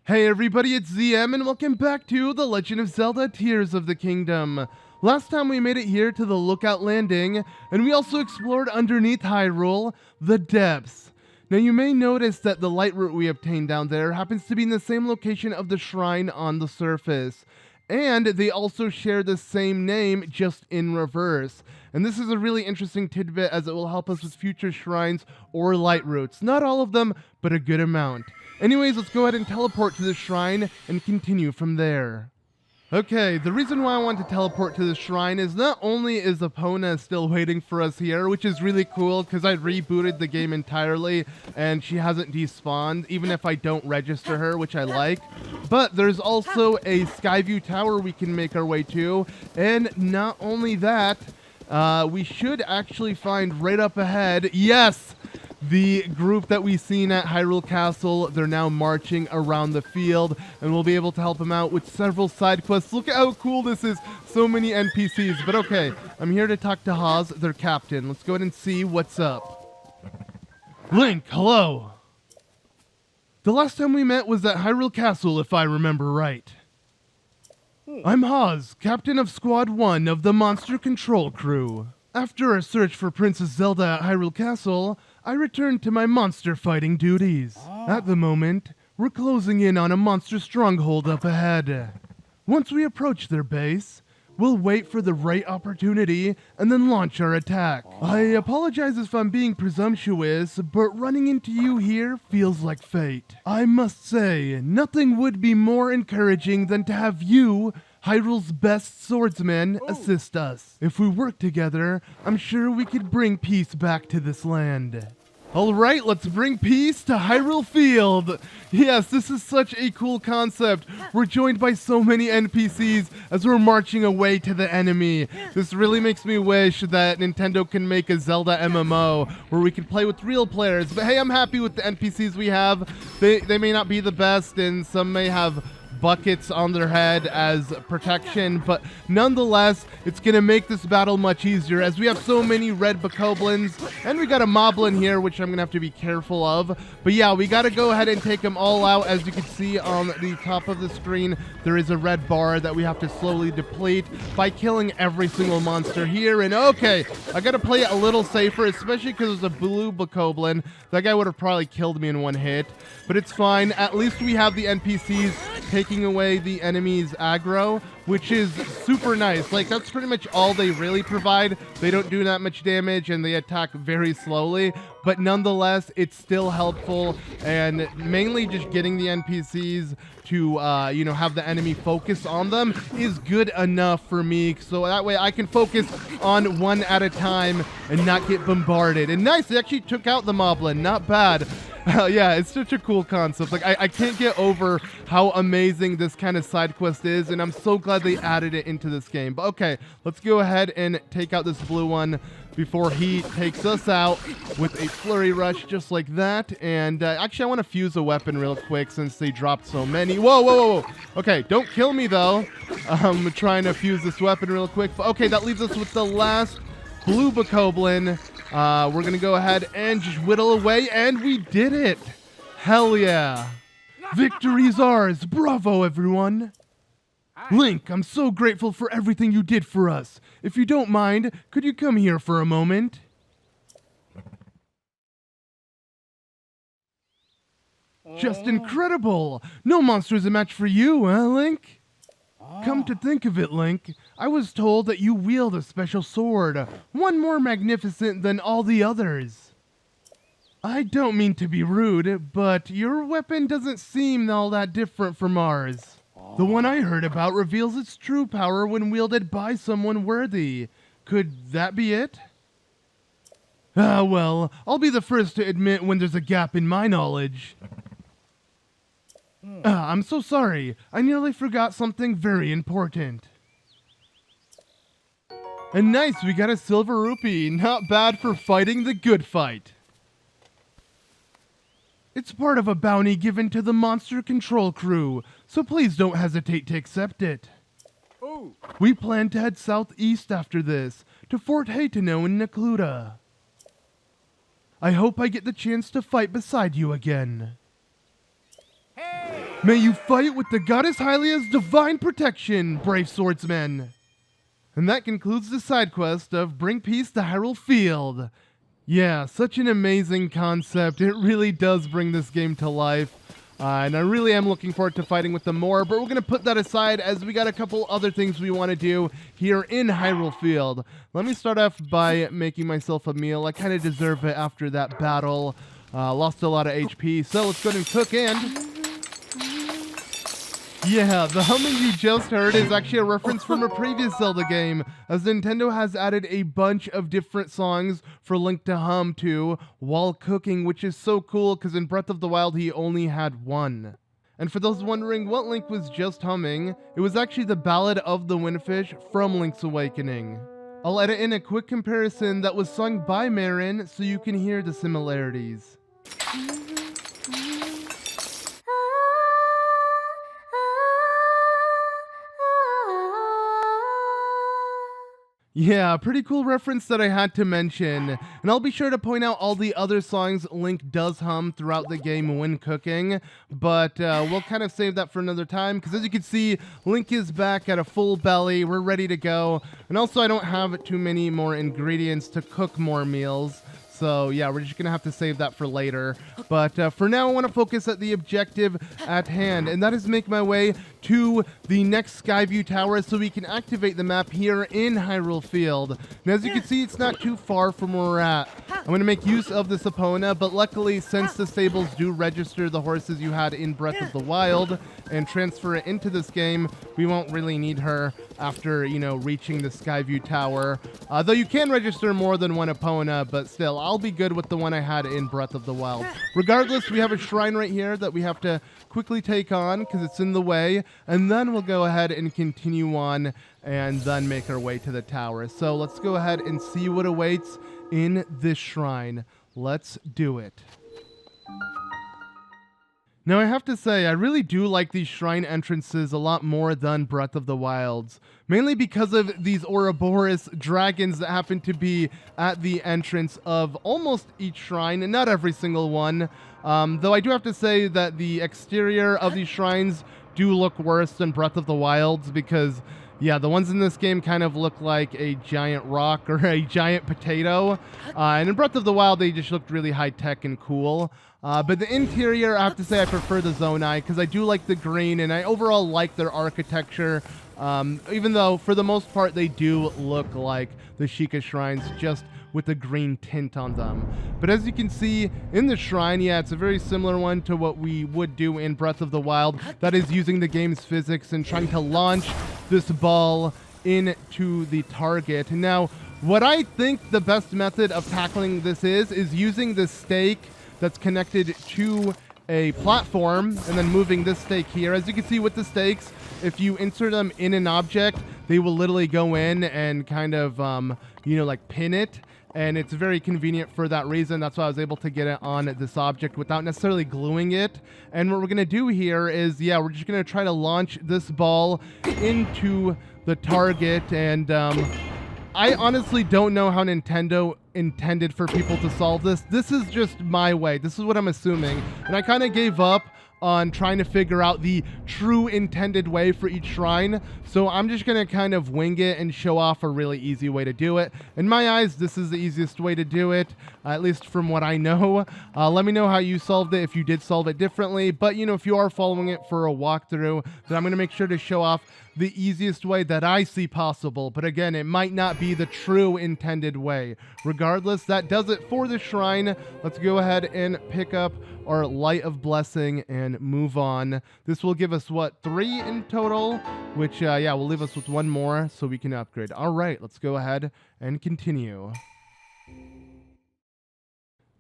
Hey everybody, it's ZM and welcome back to The Legend of Zelda Tears of the Kingdom. Last time we made it here to the Lookout Landing, and we also explored underneath Hyrule, the depths. Now you may notice that the light route we obtained down there happens to be in the same location of the shrine on the surface. And they also share the same name, just in reverse. And this is a really interesting tidbit as it will help us with future shrines or light routes. Not all of them, but a good amount. Anyways, let's go ahead and teleport to the shrine and continue from there. Okay, the reason why I want to teleport to the shrine is not only is Epona still waiting for us here, which is really cool because I rebooted the game entirely and she hasn't despawned, even if I don't register her, which I like. But there's also a Skyview Tower we can make our way to, and not only that, we should actually find right up ahead, yes! The group that we seen at Hyrule Castle, they're now marching around the field, and we'll be able to help them out with several side quests. Look at how cool this is. So many NPCs. But okay, I'm here to talk to Hoz, their captain. Let's go ahead and see what's up. Link, hello. The last time we met was at Hyrule Castle, if I remember right. I'm Hoz, captain of Squad 1 of the Monster Control Crew. After our search for Princess Zelda at Hyrule Castle, I returned to my monster fighting duties. At the moment, we're closing in on a monster stronghold up ahead. Once we approach their base, we'll wait for the right opportunity and then launch our attack. I apologize if I'm being presumptuous, but running into you here feels like fate. I must say, nothing would be more encouraging than to have you, Hyrule's best swordsman, assist us. If we work together, I'm sure we could bring peace back to this land. Alright, let's bring peace to Hyrule Field! Yes, this is such a cool concept. We're joined by so many NPCs as we're marching away to the enemy. This really makes me wish that Nintendo can make a Zelda MMO where we can play with real players. But hey, I'm happy with the NPCs we have. They may not be the best, and some may have buckets on their head as protection, but nonetheless, it's gonna make this battle much easier as we have so many red bokoblins, and we got a moblin here, which I'm gonna have to be careful of. But yeah, we gotta go ahead and take them all out. As you can see on the top of the screen, there is a red bar that we have to slowly deplete by killing every single monster here. And okay, I gotta play it a little safer, especially because there's a blue bokoblin. That guy would have probably killed me in one hit, but it's fine. At least we have the NPCs taking away the enemy's aggro, which is super nice. Like, that's pretty much all they really provide. They don't do that much damage and they attack very slowly, but nonetheless, it's still helpful, and mainly just getting the NPCs to, have the enemy focus on them is good enough for me, so that way I can focus on one at a time and not get bombarded. And nice, they actually took out the moblin, not bad. Yeah, it's such a cool concept. Like, I can't get over how amazing this kind of side quest is, and I'm so glad they added it into this game. But okay, let's go ahead and take out this blue one before he takes us out with a flurry rush just like that. And actually, I want to fuse a weapon real quick since they dropped so many. Whoa, whoa, whoa. Okay, don't kill me, though. I'm trying to fuse this weapon real quick. Okay, that leaves us with the last blue bokoblin. We're going to go ahead and just whittle away, and we did it. Hell yeah. Victory's ours. Bravo, everyone. Link, I'm so grateful for everything you did for us. If you don't mind, could you come here for a moment? Just incredible. No monster is a match for you, huh, Link? Come to think of it, Link, I was told that you wield a special sword, one more magnificent than all the others. I don't mean to be rude, but your weapon doesn't seem all that different from ours. The one I heard about reveals its true power when wielded by someone worthy. Could that be it? Ah, well, I'll be the first to admit when there's a gap in my knowledge. I'm so sorry. I nearly forgot something very important. And nice, we got a silver rupee. Not bad for fighting the good fight. It's part of a bounty given to the Monster Control Crew, so please don't hesitate to accept it. We plan to head southeast after this, to Fort Haytano in Necluda. I hope I get the chance to fight beside you again. Hey! May you fight with the goddess Hylia's divine protection, brave swordsmen. And that concludes the side quest of Bring Peace to Hyrule Field. Yeah, such an amazing concept. It really does bring this game to life. And I really am looking forward to fighting with them more, but we're going to put that aside as we got a couple other things we want to do here in Hyrule Field. Let me start off by making myself a meal. I kind of deserve it after that battle. Lost a lot of HP, so let's go ahead and cook in. Yeah, the humming you just heard is actually a reference from a previous Zelda game, as Nintendo has added a bunch of different songs for Link to hum to while cooking, which is so cool because in Breath of the Wild he only had one. And for those wondering what Link was just humming, it was actually the Ballad of the Windfish from Link's Awakening. I'll edit in a quick comparison that was sung by Marin so you can hear the similarities. Yeah, pretty cool reference that I had to mention. And I'll be sure to point out all the other songs Link does hum throughout the game when cooking. But we'll kind of save that for another time. Because as you can see, Link is back at a full belly. We're ready to go. And also, I don't have too many more ingredients to cook more meals. So yeah, we're just going to have to save that for later. But for now, I want to focus at the objective at hand. And that is make my way to the next Skyview Tower so we can activate the map here in Hyrule Field. And as you can see, it's not too far from where we're at. I'm going to make use of this Epona, but luckily, since the stables do register the horses you had in Breath of the Wild and transfer it into this game, we won't really need her after, you know, reaching the Skyview Tower. Though you can register more than one Epona, but still, I'll be good with the one I had in Breath of the Wild. Regardless, we have a shrine right here that we have to quickly take on because it's in the way, and then we'll go ahead and continue on and then make our way to the tower. So let's go ahead and see what awaits in this shrine. Let's do it. Now, I have to say, I really do like these shrine entrances a lot more than Breath of the Wild's, mainly because of these Ouroboros dragons that happen to be at the entrance of almost each shrine, and not every single one. Though I do have to say that the exterior of these shrines do look worse than Breath of the Wild's because, yeah, the ones in this game kind of look like a giant rock or a giant potato. And in Breath of the Wild, they just looked really high-tech and cool. But the interior, I have to say I prefer the Zonai because I do like the green and I overall like their architecture. Even though, for the most part, they do look like the Sheikah shrines, just with a green tint on them. But as you can see in the shrine, yeah, it's a very similar one to what we would do in Breath of the Wild. That is using the game's physics and trying to launch this ball into the target. Now, what I think the best method of tackling this is using the stake that's connected to a platform and then moving this stake here. As you can see with the stakes, if you insert them in an object, they will literally go in and kind of, you know, like pin it. And it's very convenient for that reason. That's why I was able to get it on this object without necessarily gluing it. And what we're going to do here is, yeah, we're just going to try to launch this ball into the target. And I honestly don't know how Nintendo intended for people to solve this. This is just my way. This is what I'm assuming. And I kind of gave up on trying to figure out the true intended way for each shrine. So I'm just going to kind of wing it and show off a really easy way to do it. In my eyes, this is the easiest way to do it, at least from what I know. Let me know how you solved it, if you did solve it differently. But, you know, if you are following it for a walkthrough, then I'm going to make sure to show off the easiest way that I see possible. But again, it might not be the true intended way. Regardless, that does it for the shrine. Let's go ahead and pick up our Light of Blessing and move on. This will give us, what, 3 in total? Which, yeah, will leave us with 1 more so we can upgrade. All right, let's go ahead and continue.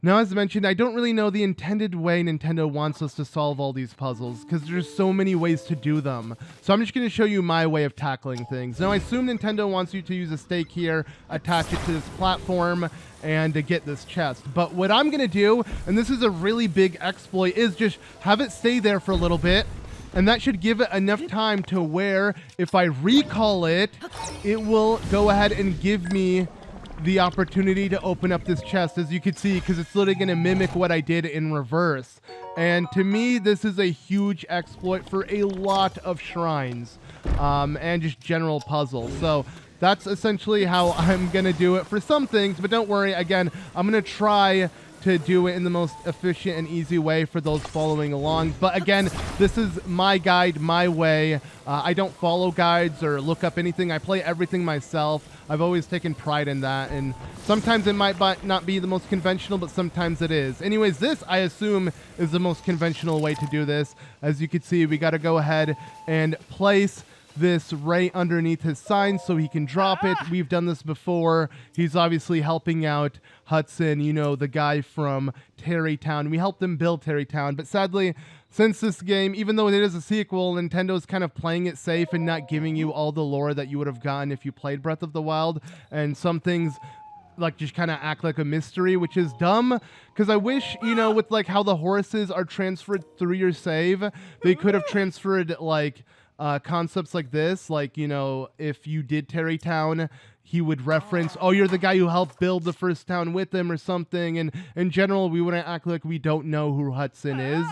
Now, as mentioned, I don't really know the intended way Nintendo wants us to solve all these puzzles, because there's so many ways to do them. So I'm just going to show you my way of tackling things. Now, I assume Nintendo wants you to use a stake here, attach it to this platform, and to get this chest. But what I'm going to do, and this is a really big exploit, is just have it stay there for a little bit. And that should give it enough time to where, if I recall it, it will go ahead and give me the opportunity to open up this chest, as you can see, because it's literally going to mimic what I did in reverse. And to me, this is a huge exploit for a lot of shrines and just general puzzles. So that's essentially how I'm going to do it for some things, but don't worry, again, I'm going to try to do it in the most efficient and easy way for those following along. But again, this is my guide, my way. I don't follow guides or look up anything. I play everything myself. I've always taken pride in that, and sometimes it might not be the most conventional, but sometimes it is. Anyways, this, I assume, is the most conventional way to do this. As you can see, we got to go ahead and place this right underneath his sign so he can drop it. We've done this before. He's obviously helping out Hudson, you know, the guy from Terrytown. We helped him build Terrytown, but sadly, since this game, even though it is a sequel, Nintendo's kind of playing it safe and not giving you all the lore that you would have gotten if you played Breath of the Wild, and some things like just kind of act like a mystery, which is dumb, because I wish, you know, with like how the horses are transferred through your save, they could have transferred like concepts like this, like, you know, if you did Terrytown, he would reference, oh, you're the guy who helped build the first town with him or something, and in general, we wouldn't act like we don't know who Hudson is.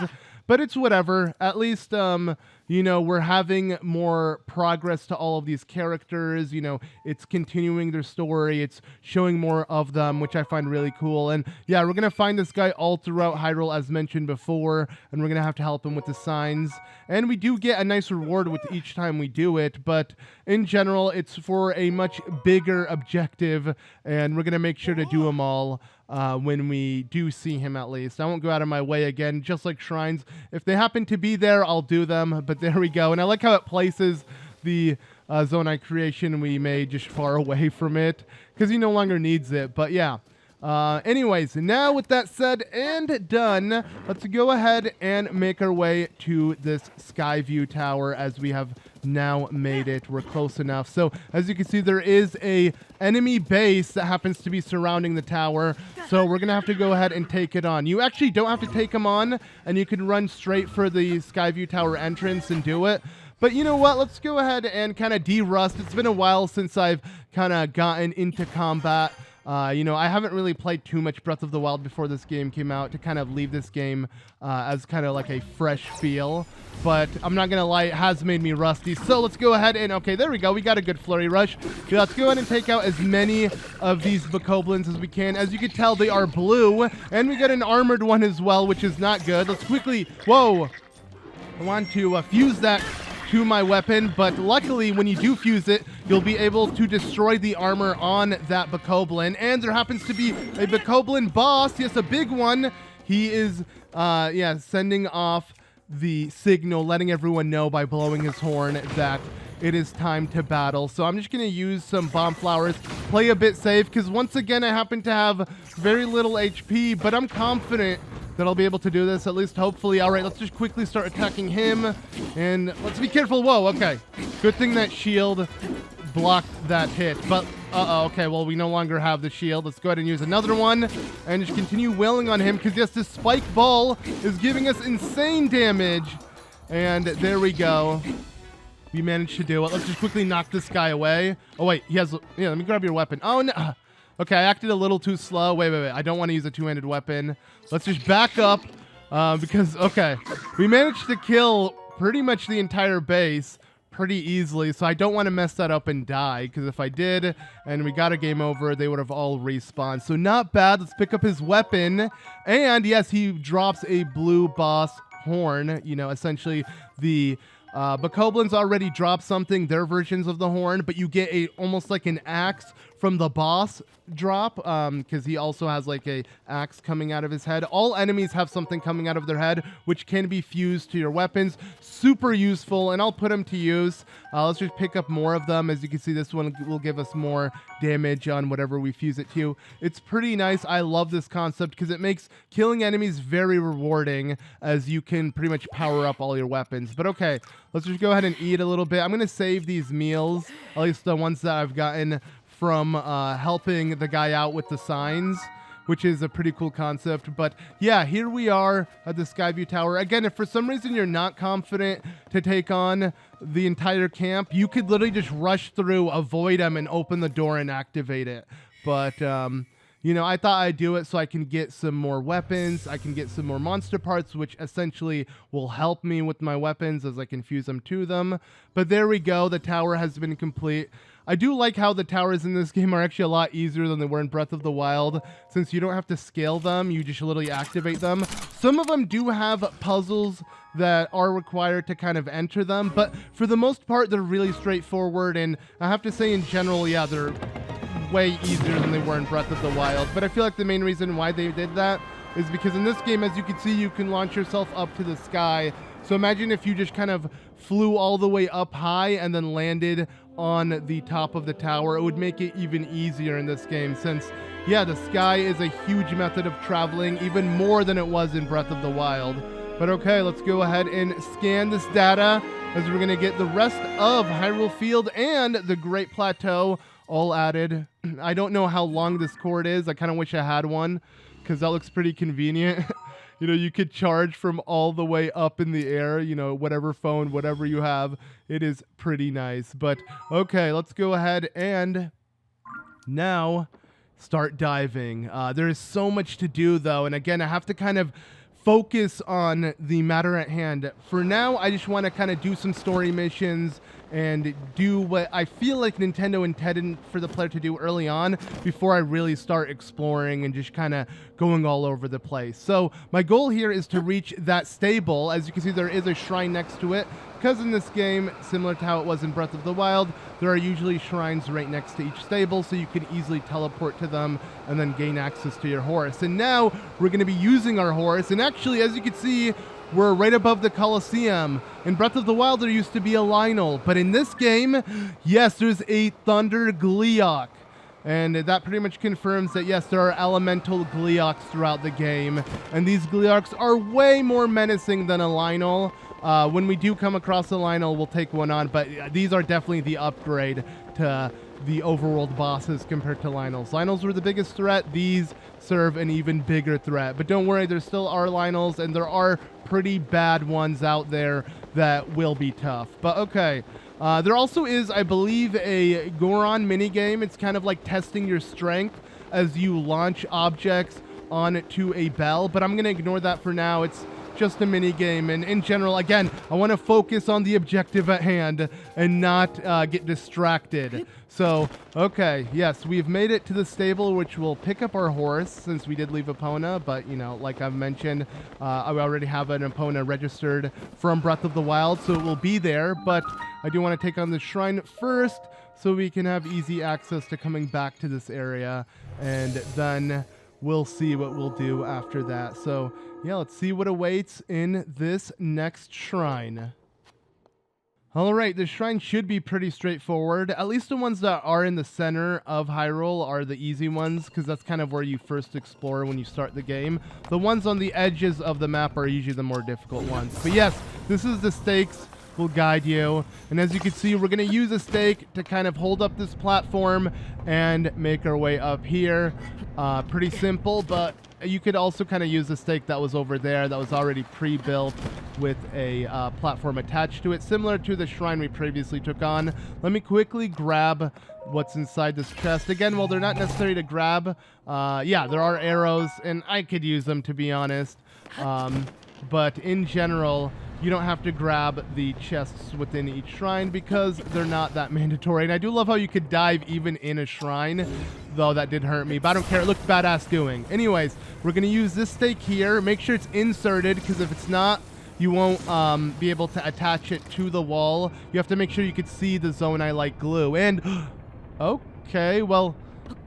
But it's whatever. At least, you know, we're having more progress to all of these characters. You know, it's continuing their story. It's showing more of them, which I find really cool. And yeah, we're going to find this guy all throughout Hyrule, as mentioned before, and we're going to have to help him with the signs. And we do get a nice reward with each time we do it. But in general, it's for a much bigger objective, and we're going to make sure to do them all. When we do see him, at least. I won't go out of my way again, just like shrines. If they happen to be there, I'll do them, but there we go. And I like how it places the Zonai creation we made just far away from it, because he no longer needs it. But yeah. Anyways, now with that said and done, let's go ahead and make our way to this Skyview Tower, as we have now made it. We're close enough. So as you can see, there is a enemy base that happens to be surrounding the tower, so we're gonna have to go ahead and take it on. You actually don't have to take them on, and you can run straight for the Skyview Tower entrance and do it. But you know what? Let's go ahead and kind of de-rust. It's been a while since I've kind of gotten into combat. You know, I haven't really played too much Breath of the Wild before this game came out to kind of leave this game as kind of like a fresh feel. But I'm not going to lie, it has made me rusty. So let's go ahead and, okay, there we go. We got a good flurry rush. Okay, let's go ahead and take out as many of these bokoblins as we can. As you can tell, they are blue. And we got an armored one as well, which is not good. Let's quickly, whoa. I want to fuse that to my weapon, but luckily when you do fuse it, you'll be able to destroy the armor on that bokoblin. And there happens to be a bokoblin boss, yes, a big one. He is yeah, sending off the signal, letting everyone know by blowing his horn that it is time to battle. So I'm just going to use some bomb flowers, play a bit safe, because once again I happen to have very little HP, but I'm confident that I'll be able to do this, at least hopefully. All right, let's just quickly start attacking him, and let's be careful. Whoa, okay. Good thing that shield blocked that hit, but okay, well, we no longer have the shield. Let's go ahead and use another one, and just continue wailing on him, because yes, this spike ball is giving us insane damage, and there we go. We managed to do it. Let's just quickly knock this guy away. Oh, wait, he has, yeah, let me grab your weapon. Oh, no. Okay, I acted a little too slow. Wait. I don't want to use a two-handed weapon. Let's just back up because, okay, we managed to kill pretty much the entire base pretty easily, so I don't want to mess that up and die, because if I did and we got a game over, they would have all respawned. So not bad. Let's pick up his weapon. And yes, he drops a blue boss horn, you know, essentially the bokoblins already dropped something, their versions of the horn, but you get a almost like an axe from the boss drop, because he also has like a axe coming out of his head. All enemies have something coming out of their head, which can be fused to your weapons. Super useful, and I'll put them to use. Let's just pick up more of them. As you can see, this one will give us more damage on whatever we fuse it to. It's pretty nice. I love this concept because it makes killing enemies very rewarding, as you can pretty much power up all your weapons. But okay, let's just go ahead and eat a little bit. I'm going to save these meals, at least the ones that I've gotten from helping the guy out with the signs, which is a pretty cool concept. But yeah, here we are at the Skyview Tower. Again, if for some reason you're not confident to take on the entire camp, you could literally just rush through, avoid them, and open the door and activate it. but you know, I thought I'd do it so I can get some more weapons, I can get some more monster parts, which essentially will help me with my weapons as I can fuse them to them. But there we go, the tower has been complete. I do like how the towers in this game are actually a lot easier than they were in Breath of the Wild, since you don't have to scale them, you just literally activate them. Some of them do have puzzles that are required to kind of enter them, but for the most part, they're really straightforward, and I have to say in general, yeah, they're way easier than they were in Breath of the Wild. But I feel like the main reason why they did that is because in this game, as you can see, you can launch yourself up to the sky. So imagine if you just kind of flew all the way up high and then landed on the top of the tower. It would make it even easier in this game since, yeah, the sky is a huge method of traveling, even more than it was in Breath of the Wild. But okay, let's go ahead and scan this data as we're going to get the rest of Hyrule Field and the Great Plateau all added. I don't know how long this cord is. I kind of wish I had one because that looks pretty convenient. You know, you could charge from all the way up in the air, you know, whatever phone, whatever you have. It is pretty nice. But okay, let's go ahead and now start diving. There is so much to do though. And again, I have to kind of focus on the matter at hand. For now, I just want to kind of do some story missions and do what I feel like Nintendo intended for the player to do early on before I really start exploring and just kind of going all over the place. So my goal here is to reach that stable. As you can see, there is a shrine next to it, because in this game, similar to how it was in Breath of the Wild, there are usually shrines right next to each stable, so you can easily teleport to them and then gain access to your horse. And now we're going to be using our horse, and actually, as you can see, we're right above the Colosseum. In Breath of the Wild, there used to be a Lionel, but in this game, yes, there's a Thunder Gleeok. And that pretty much confirms that, yes, there are elemental Gleeoks throughout the game. And these Gleeoks are way more menacing than a Lionel. When we do come across a Lionel, we'll take one on, but these are definitely the upgrade to the overworld bosses compared to Lionels. Lionels were the biggest threat. These serve an even bigger threat. But don't worry, there still are Lionels, and there are pretty bad ones out there that will be tough. But okay, there also is, I believe, a Goron minigame. It's kind of like testing your strength as you launch objects onto a bell, but I'm going to ignore that for now. It's just a mini game, and in general, again, I want to focus on the objective at hand and not get distracted. So okay, yes, we've made it to the stable, which will pick up our horse since we did leave Epona, but you know, like I've mentioned, I already have an Epona registered from Breath of the Wild, so it will be there. But I do want to take on the shrine first so we can have easy access to coming back to this area, and then we'll see what we'll do after that. So yeah, let's see what awaits in this next shrine. Alright, the shrine should be pretty straightforward. At least the ones that are in the center of Hyrule are the easy ones, because that's kind of where you first explore when you start the game. The ones on the edges of the map are usually the more difficult ones. But yes, this is the stakes. Will guide you, and as you can see, we're going to use a stake to kind of hold up this platform and make our way up here. Pretty simple, but you could also kind of use the stake that was over there that was already pre-built with a platform attached to it, similar to the shrine we previously took on. Let me quickly grab what's inside this chest. Again, while they're not necessary to grab, yeah, there are arrows, and I could use them, to be honest. But in general, you don't have to grab the chests within each shrine because they're not that mandatory. And I do love how you could dive even in a shrine, though that did hurt me, but I don't care. It looked badass doing. Anyways, we're going to use this stake here. Make sure it's inserted, because if it's not, you won't be able to attach it to the wall. You have to make sure you could see the zone I like glue. And okay, well,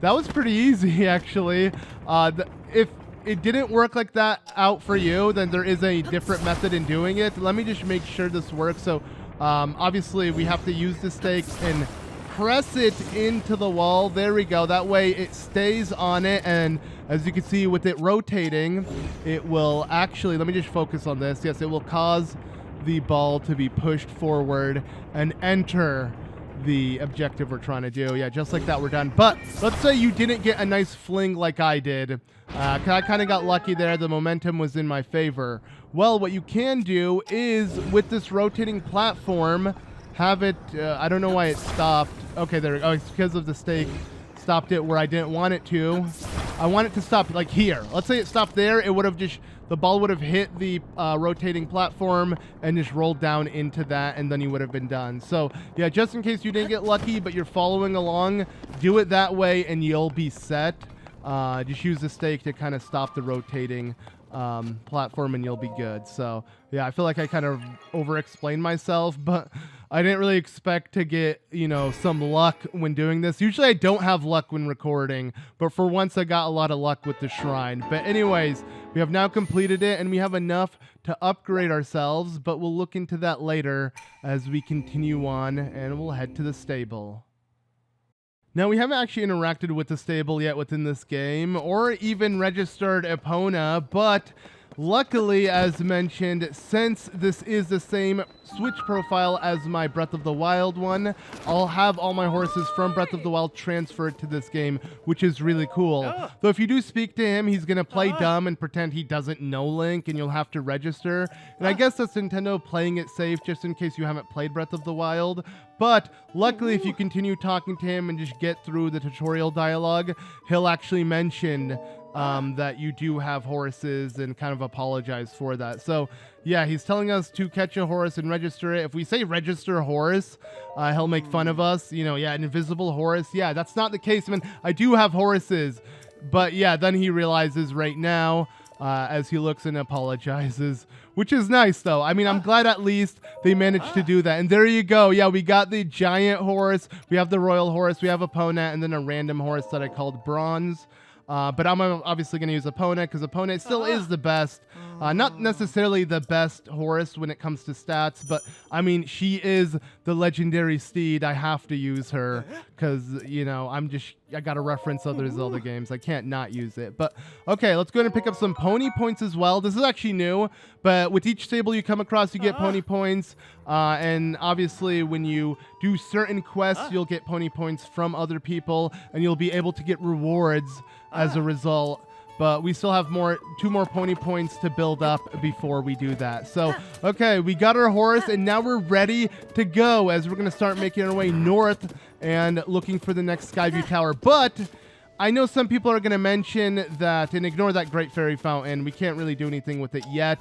that was pretty easy, actually. If it didn't work like that out for you, then there is a different method in doing it. Let me just make sure this works. So obviously we have to use the stake and press it into the wall. There we go. That way it stays on it, and as you can see with it rotating, it will actually, let me just focus on this. Yes, it will cause the ball to be pushed forward and enter the objective we're trying to do. Yeah, just like that, we're done. But let's say you didn't get a nice fling like I did. I kind of got lucky there. The momentum was in my favor. Well, what you can do is, with this rotating platform, have it, I don't know why it stopped. Okay, there we go. It's because of the stake stopped it where I didn't want it to. I want it to stop like here. Let's say it stopped there. It would have just, the ball would have hit the rotating platform and just rolled down into that, and then you would have been done. So yeah, just in case you didn't get lucky, but you're following along, do it that way and you'll be set. Just use the stake to kind of stop the rotating platform and you'll be good. So yeah, I feel like I kind of over-explained myself, but I didn't really expect to get, you know, some luck when doing this. Usually I don't have luck when recording, but for once I got a lot of luck with the shrine. But anyways, we have now completed it and we have enough to upgrade ourselves, but we'll look into that later as we continue on, and we'll head to the stable. Now, we haven't actually interacted with the stable yet within this game, or even registered Epona, but luckily, as mentioned, since this is the same Switch profile as my Breath of the Wild one, I'll have all my horses from Breath of the Wild transferred to this game, which is really cool. Though if you do speak to him, he's going to play dumb and pretend he doesn't know Link, and you'll have to register. And I guess that's Nintendo playing it safe, just in case you haven't played Breath of the Wild. But luckily, if you continue talking to him and just get through the tutorial dialogue, he'll actually mention that you do have horses and kind of apologize for that. So yeah, he's telling us to catch a horse and register it. If we say register a horse, he'll make fun of us. You know, yeah, an invisible horse. Yeah, that's not the case, man. I do have horses. But yeah, then he realizes right now, as he looks and apologizes, which is nice though. I mean, I'm glad at least they managed to do that. And there you go. Yeah, we got the giant horse. We have the royal horse. We have Epona, and then a random horse that I called Bronze. But I'm obviously going to use Epona because Epona still is the best. Not necessarily the best horse when it comes to stats, but I mean, she is the legendary steed. I have to use her because, you know, I got to reference other Zelda games. I can't not use it. But okay, let's go ahead and pick up some pony points as well. This is actually new, but with each stable you come across, you get pony points. And obviously when you do certain quests, you'll get pony points from other people, and you'll be able to get rewards as a result. But we still have two more pony points to build up before we do that. So, okay, we got our horse, and now we're ready to go as we're going to start making our way north and looking for the next Skyview Tower. But I know some people are going to mention that, and ignore that Great Fairy Fountain. We can't really do anything with it yet,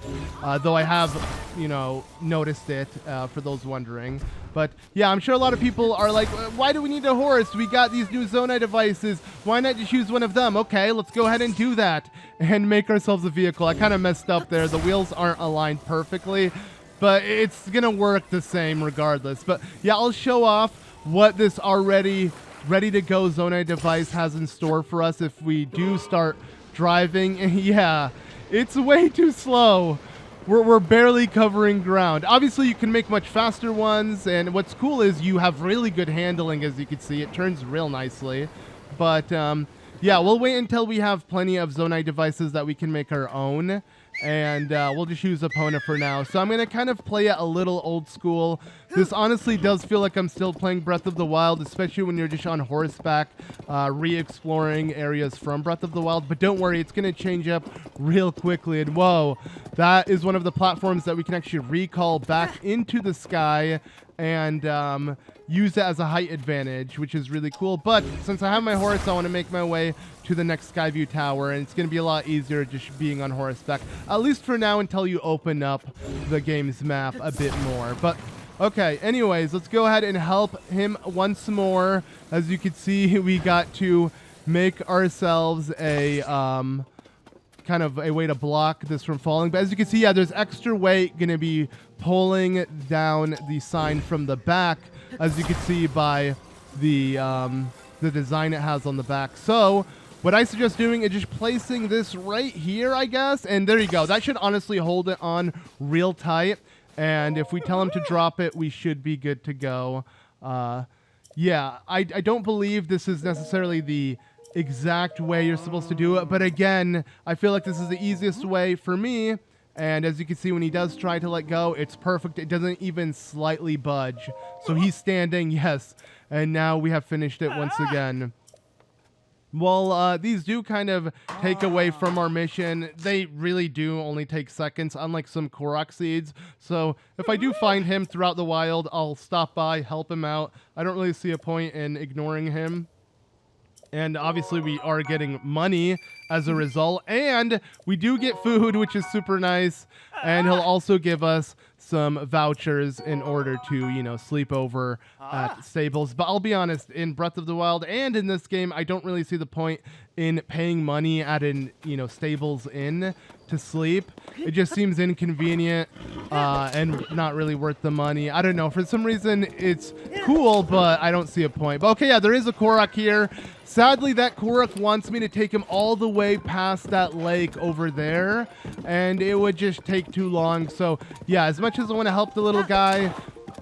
though I have, you know, noticed it, for those wondering. But yeah, I'm sure a lot of people are like, why do we need a horse? We got these new Zonai devices. Why not just use one of them? Okay, let's go ahead and do that and make ourselves a vehicle. I kind of messed up there. The wheels aren't aligned perfectly, but it's going to work the same regardless. But yeah, I'll show off what this already ready-to-go Zonai device has in store for us if we do start driving. Yeah, it's way too slow. We're barely covering ground. Obviously, you can make much faster ones, and what's cool is you have really good handling, as you can see. It turns real nicely. But, yeah, we'll wait until we have plenty of Zonai devices that we can make our own, and we'll just use Epona for now. So I'm going to kind of play it a little old school. This honestly does feel like I'm still playing Breath of the Wild, especially when you're just on horseback, re-exploring areas from Breath of the Wild. But don't worry, it's going to change up real quickly. And whoa, that is one of the platforms that we can actually recall back into the sky and use it as a height advantage, which is really cool. But since I have my horse, I want to make my way to the next Skyview Tower, and it's going to be a lot easier just being on horseback, at least for now, until you open up the game's map a bit more. But okay, anyways, let's go ahead and help him once more. As you can see, we got to make ourselves a kind of a way to block this from falling. But as you can see, yeah, there's extra weight going to be pulling down the sign from the back, as you can see by the design it has on the back. So what I suggest doing is just placing this right here, I guess. And there you go. That should honestly hold it on real tight. And if we tell him to drop it, we should be good to go. Yeah, I don't believe this is necessarily the exact way you're supposed to do it. But again, I feel like this is the easiest way for me. And as you can see, when he does try to let go, it's perfect. It doesn't even slightly budge. So he's standing, yes. And now we have finished it once again. Well, these do kind of take away from our mission. They really do only take seconds, unlike some Korok Seeds. So if I do find him throughout the wild, I'll stop by, help him out. I don't really see a point in ignoring him. And obviously we are getting money as a result, and we do get food, which is super nice. And he'll also give us some vouchers in order to, you know, sleep over at stables. But I'll be honest, in Breath of the Wild and in this game, I don't really see the point in paying money at an, you know, stables inn to sleep. It just seems inconvenient and not really worth the money. I don't know. For some reason, it's cool, but I don't see a point. But okay, yeah, there is a Korok here. Sadly, that Korok wants me to take him all the way past that lake over there, and it would just take too long. So, yeah, as much as I want to help the little guy,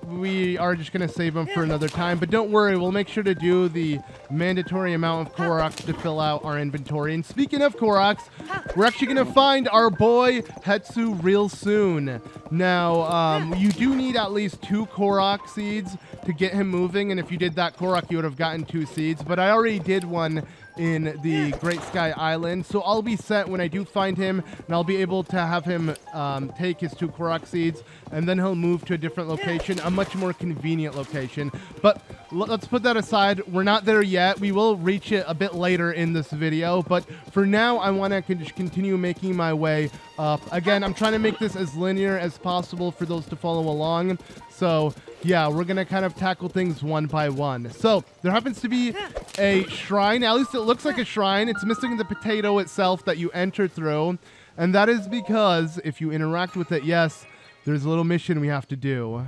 we are just going to save him for another time. But don't worry, we'll make sure to do the mandatory amount of Koroks to fill out our inventory. And speaking of Koroks, we're actually going to find our boy Hestu real soon. Now, you do need at least 2 Korok Seeds to get him moving. And if you did that Korok, you would have gotten 2 seeds. But I already did one in the Great Sky Island, so I'll be set when I do find him, and I'll be able to have him take his 2 Korok Seeds, and then he'll move to a different location, a much more convenient location. But let's put that aside. We're not there yet. We will reach it a bit later in this video, but for now, I want to continue making my way up. Again, I'm trying to make this as linear as possible for those to follow along. So, yeah, we're going to kind of tackle things one by one. So, there happens to be a shrine. At least it looks like a shrine. It's missing the potato itself that you enter through. And that is because if you interact with it, yes, there's a little mission we have to do.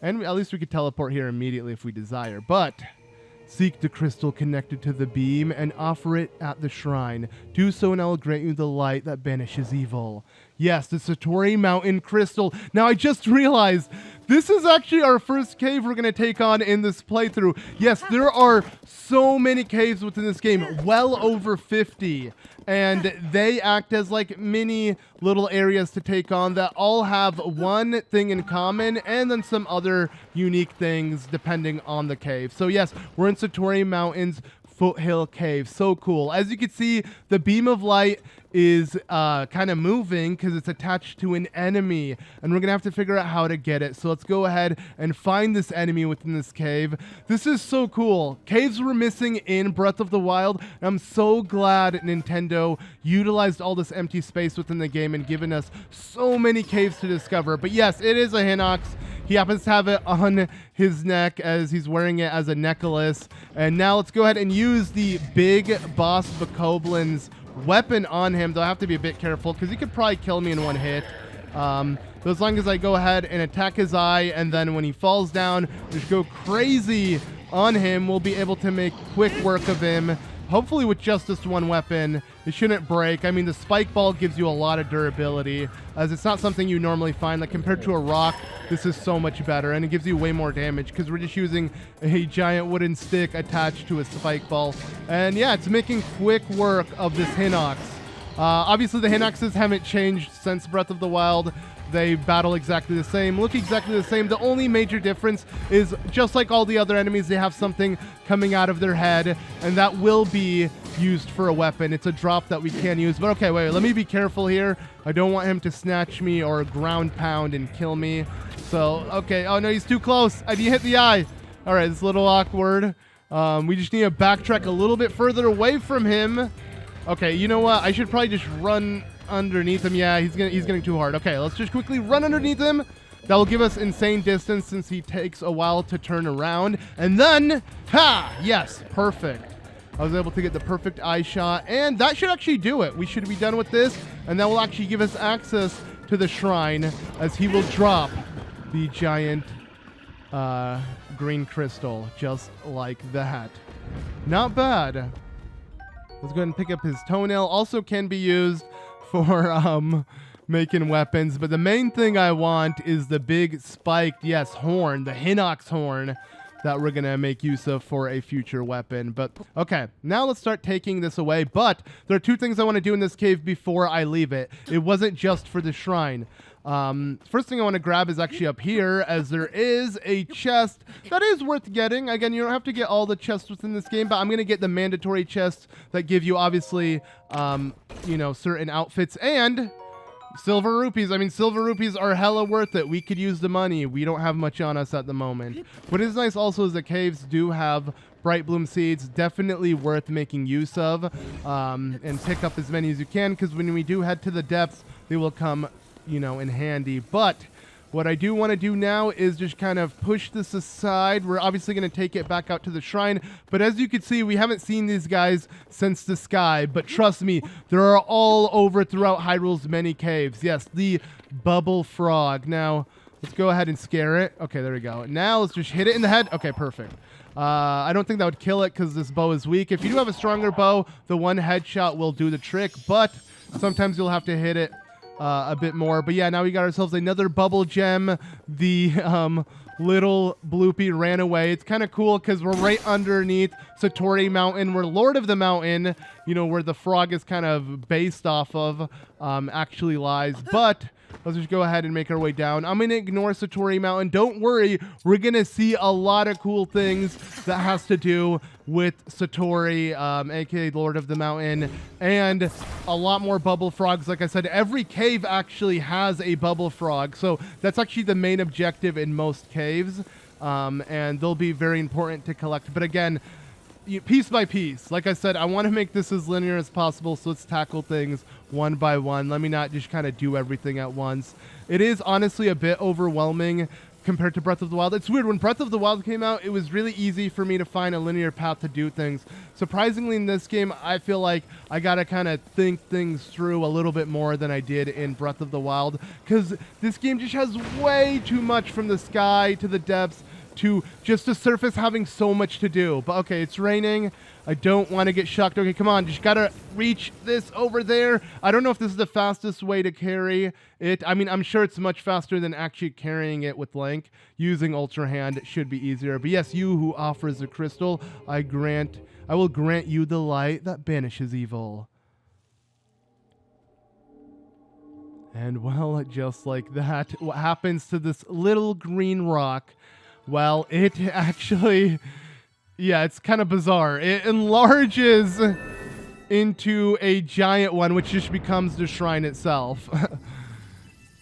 And at least we could teleport here immediately if we desire. But seek the crystal connected to the beam and offer it at the shrine. Do so and I will grant you the light that banishes evil. Yes, the Satori Mountain Crystal. Now, I just realized this is actually our first cave we're going to take on in this playthrough. Yes, there are so many caves within this game, well over 50. And they act as like mini little areas to take on that all have one thing in common and then some other unique things depending on the cave. So yes, we're in Satori Mountain's Foothill Cave. So cool. As you can see, the beam of light is kind of moving because it's attached to an enemy, and we're gonna have to figure out how to get it. So let's go ahead and find this enemy within this cave. This is so cool. Caves were missing in Breath of the Wild, and I'm so glad Nintendo utilized all this empty space within the game and given us so many caves to discover. But yes, it is a Hinox. He happens to have it on his neck as he's wearing it as a necklace. And now let's go ahead and use the big boss Bokoblin's weapon on him. Though I have to be a bit careful because he could probably kill me in one hit. But as long as I go ahead and attack his eye, and then when he falls down, just go crazy on him, we'll be able to make quick work of him. Hopefully with just this one weapon. It shouldn't break. I mean, the spike ball gives you a lot of durability, as it's not something you normally find. Like, compared to a rock, this is so much better, and it gives you way more damage because we're just using a giant wooden stick attached to a spike ball. And yeah, it's making quick work of this Hinox. Obviously, the Hinoxes haven't changed since Breath of the Wild. They battle exactly the same, look exactly the same. The only major difference is, just like all the other enemies, they have something coming out of their head, and that will be used for a weapon. It's a drop that we can use. But okay, wait, let me be careful here. I don't want him to snatch me or ground pound and kill me. So, okay. Oh, no, he's too close. I hit the eye. All right, it's a little awkward. We just need to backtrack a little bit further away from him. Okay, you know what? I should probably just run underneath him. Yeah, he's getting too hard. Okay, let's just quickly run underneath him. That will give us insane distance since he takes a while to turn around. And then, ha! Yes, perfect. I was able to get the perfect eye shot, and that should actually do it. We should be done with this, and that will actually give us access to the shrine, as he will drop the giant green crystal, just like that. Not bad. Let's go ahead and pick up his toenail. Also can be used for making weapons, but the main thing I want is the big spiked, yes, horn, the Hinox horn, that we're gonna make use of for a future weapon. But okay, now let's start taking this away. But there are 2 things I want to do in this cave before I leave it. It wasn't just for the shrine. First thing I want to grab is actually up here, as there is a chest that is worth getting. Again, you don't have to get all the chests within this game, but I'm going to get the mandatory chests that give you, obviously, you know, certain outfits and Silver rupees. I mean, silver rupees are hella worth it. We could use the money. We don't have much on us at the moment. What is nice also is the caves do have bright bloom seeds. Definitely worth making use of, and pick up as many as you can, because when we do head to the depths, they will come, you know, in handy. But what I do want to do now is just kind of push this aside. We're obviously going to take it back out to the shrine. But as you can see, we haven't seen these guys since the sky. But trust me, they're all over throughout Hyrule's many caves. Yes, the bubble frog. Now, let's go ahead and scare it. Okay, there we go. Now, let's just hit it in the head. Okay, perfect. I don't think that would kill it because this bow is weak. If you do have a stronger bow, the one headshot will do the trick. But sometimes you'll have to hit it a bit more. But yeah, now we got ourselves another bubble gem. The little bloopy ran away. It's kind of cool because we're right underneath Satori Mountain. We're Lord of the Mountain, you know, where the frog is kind of based off of, actually lies. But let's just go ahead and make our way down. I'm going to ignore Satori Mountain. Don't worry. We're going to see a lot of cool things that has to do with Satori, aka Lord of the Mountain, and a lot more bubble frogs. Like I said, every cave actually has a bubble frog. So that's actually the main objective in most caves. And they'll be very important to collect. But again, piece by piece. Like I said, I want to make this as linear as possible, so let's tackle things one by one. Let me not just kind of do everything at once. It is honestly a bit overwhelming compared to Breath of the Wild. It's weird. When Breath of the Wild came out, it was really easy for me to find a linear path to do things. Surprisingly, in this game, I feel like I gotta kind of think things through a little bit more than I did in Breath of the Wild, because this game just has way too much, from the sky to the depths to just the surface having so much to do. But okay, it's raining. I don't want to get shocked. Okay, come on. Just gotta reach this over there. I don't know if this is the fastest way to carry it. I mean, I'm sure it's much faster than actually carrying it with Link. Using Ultra Hand should be easier. But yes, you who offers the crystal, I will grant you the light that banishes evil. And well, just like that, what happens to this little green rock? Well, it actually, yeah, it's kind of bizarre. It enlarges into a giant one, which just becomes the shrine itself.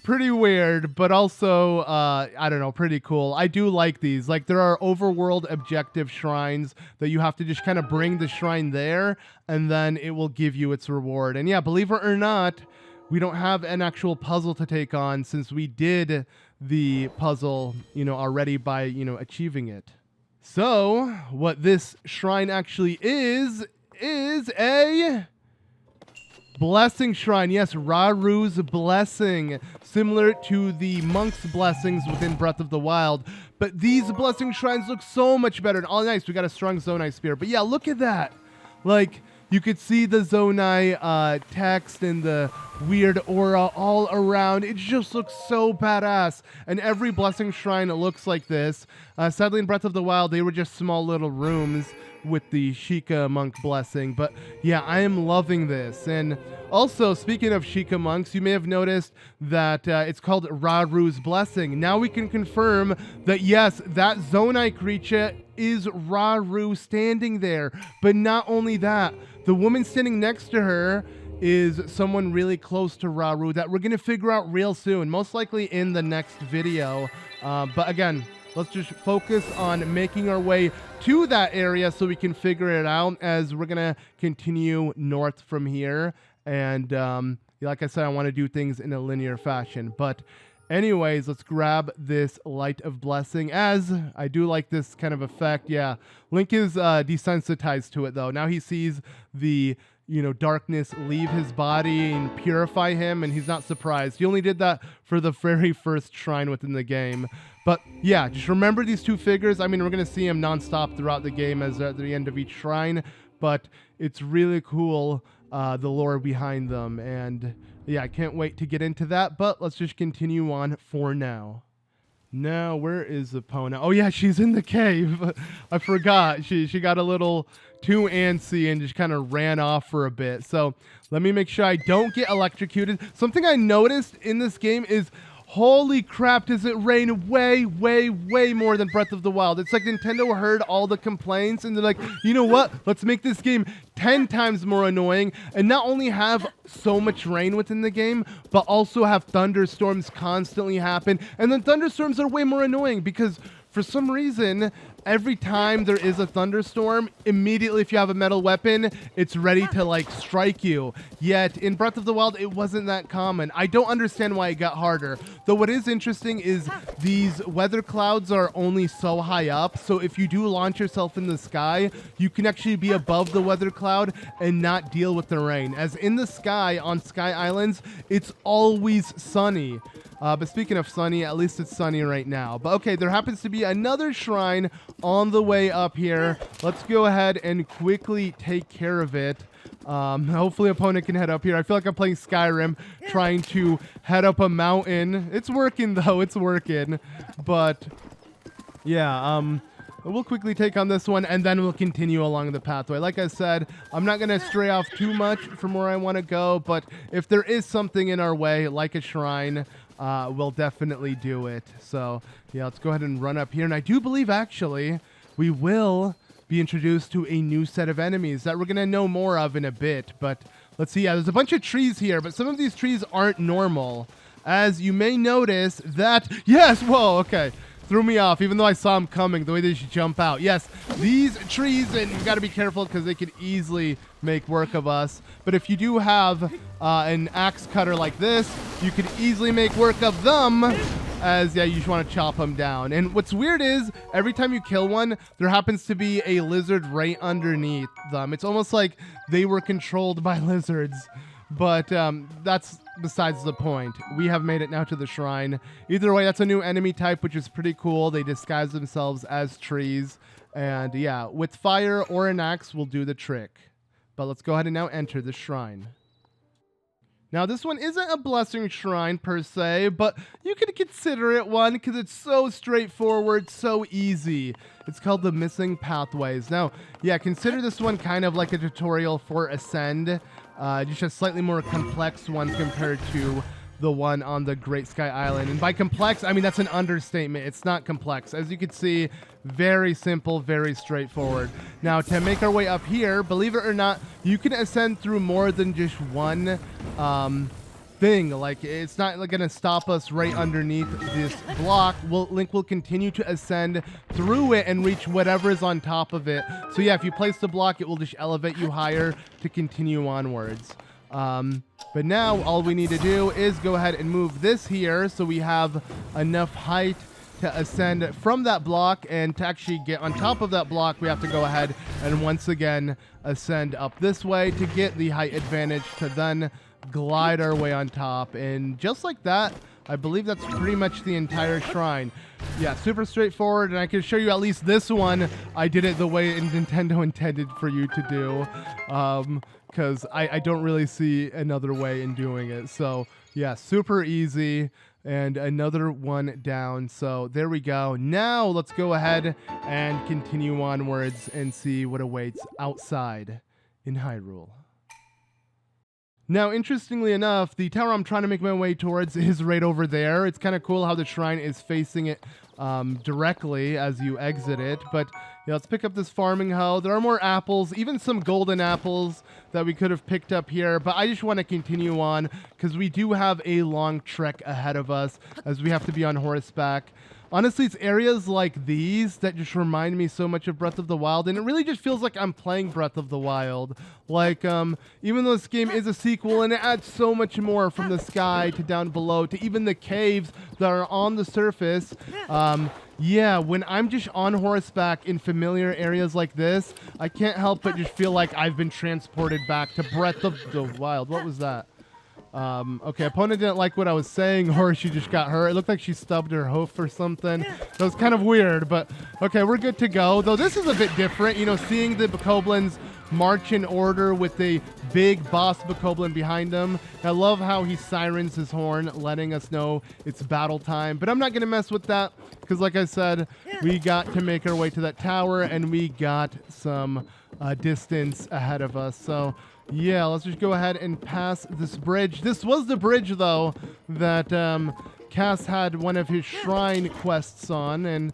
Pretty weird, but also, I don't know, pretty cool. I do like these. Like, there are overworld objective shrines that you have to just kind of bring the shrine there, and then it will give you its reward. And yeah, believe it or not, we don't have an actual puzzle to take on, since we did the puzzle, you know, already by, you know, achieving it. So what this shrine actually is a blessing shrine. Yes, RAURU'S blessing, similar to the monk's blessings within Breath of the Wild. But these blessing shrines look so much better. And all nice, we got a strong Zonai spear. But yeah, look at that. Like, you could see the Zonai text and the weird aura all around. It just looks so badass. And every blessing shrine looks like this. Sadly, in Breath of the Wild, they were just small little rooms with the Sheikah monk blessing. But yeah, I am loving this. And also, speaking of Sheikah monks, you may have noticed that it's called RAURU'S blessing. Now we can confirm that yes, that Zonai creature is RAURU standing there. But not only that, the woman standing next to her is someone really close to RAURU that we're going to figure out real soon, most likely in the next video. But again, let's just focus on making our way to that area so we can figure it out, as we're going to continue north from here. And like I said, I want to do things in a linear fashion. But anyways, let's grab this Light of Blessing, as I do like this kind of effect. Yeah, Link is desensitized to it, though. Now he sees the, you know, darkness leave his body and purify him, and he's not surprised. He only did that for the very first shrine within the game. But yeah, just remember these two figures. I mean, we're going to see them nonstop throughout the game as at the end of each shrine, but it's really cool, the lore behind them. And yeah, I can't wait to get into that, but let's just continue on for now. Now, where is Epona? Oh yeah, she's in the cave. I forgot. She got a little too antsy and just kind of ran off for a bit. So let me make sure I don't get electrocuted. Something I noticed in this game is Holy crap, does it rain way, way, way more than Breath of the Wild. It's like Nintendo heard all the complaints and they're like, you know what? Let's make this game 10 times more annoying and not only have so much rain within the game, but also have thunderstorms constantly happen. And then thunderstorms are way more annoying because for some reason, every time there is a thunderstorm, immediately if you have a metal weapon, it's ready to like strike you. Yet in Breath of the Wild, it wasn't that common. I don't understand why it got harder. Though what is interesting is these weather clouds are only so high up. So if you do launch yourself in the sky, you can actually be above the weather cloud and not deal with the rain. As in the sky on Sky Islands, it's always sunny. But speaking of sunny, at least it's sunny right now. But okay, there happens to be another shrine on the way up here. Let's go ahead and quickly take care of it. Hopefully opponent can head up here. I feel like I'm playing Skyrim, trying to head up a mountain. It's working though, it's working. But yeah, we'll quickly take on this one and then we'll continue along the pathway. Like I said, I'm not going to stray off too much from where I want to go, but if there is something in our way, like a shrine, we'll definitely do it. So yeah, let's go ahead and run up here. And I do believe actually we will be introduced to a new set of enemies that we're going to know more of in a bit. But let's see. Yeah, there's a bunch of trees here, but some of these trees aren't normal. As you may notice that, yes, whoa, okay. Threw me off, even though I saw them coming, the way they should jump out. Yes, these trees, and you've got to be careful because they could easily make work of us. But if you do have an axe cutter like this, you could easily make work of them, as, yeah, you just want to chop them down. And what's weird is, every time you kill one, there happens to be a lizard right underneath them. It's almost like they were controlled by lizards. But that's besides the point. We have made it now to the shrine. Either way, that's a new enemy type, which is pretty cool. They disguise themselves as trees. And yeah, with fire or an axe will do the trick. But let's go ahead and now enter the shrine. Now, this one isn't a blessing shrine per se, but you could consider it one because it's so straightforward, so easy. It's called the Missing Pathways. Now, yeah, consider this one kind of like a tutorial for Ascend. Just a slightly more complex one compared to the one on the Great Sky Island. And by complex, I mean that's an understatement. It's not complex. As you can see, very simple, very straightforward. Now, to make our way up here, believe it or not, you can ascend through more than just one thing. Like, it's not like gonna stop us right underneath this block. Link will continue to ascend through it and reach whatever is on top of it. So yeah, if you place the block, it will just elevate you higher to continue onwards. But now all we need to do is go ahead and move this here so we have enough height to ascend from that block, and to actually get on top of that block we have to go ahead and once again ascend up this way to get the height advantage to then glide our way on top. And just like that, I believe that's pretty much the entire shrine. Yeah, super straightforward, and I can show you at least this one. I did it the way Nintendo intended for you to do, because I don't really see another way in doing it. So yeah, super easy. And another one down. So there we go. Now let's go ahead and continue onwards and see what awaits outside in Hyrule. Now, interestingly enough, the tower I'm trying to make my way towards is right over there. It's kind of cool how the shrine is facing it directly as you exit it. But yeah, let's pick up this farming hoe. There are more apples, even some golden apples that we could have picked up here. But I just want to continue on because we do have a long trek ahead of us as we have to be on horseback. Honestly, it's areas like these that just remind me so much of Breath of the Wild, and it really just feels like I'm playing Breath of the Wild. Like, even though this game is a sequel and it adds so much more from the sky to down below to even the caves that are on the surface, yeah, when I'm just on horseback in familiar areas like this, I can't help but just feel like I've been transported back to Breath of the Wild. What was that? Okay, opponent didn't like what I was saying, or she just got hurt. It looked like she stubbed her hoof or something. That was kind of weird, but okay, we're good to go. Though this is a bit different, you know, seeing the Bokoblins march in order with a big boss Bokoblin behind them. I love how he sirens his horn, letting us know it's battle time. But I'm not going to mess with that, because like I said, we got to make our way to that tower, and we got some distance ahead of us. So yeah, let's just go ahead and pass this bridge. This was the bridge, though, that Cass had one of his shrine quests on, and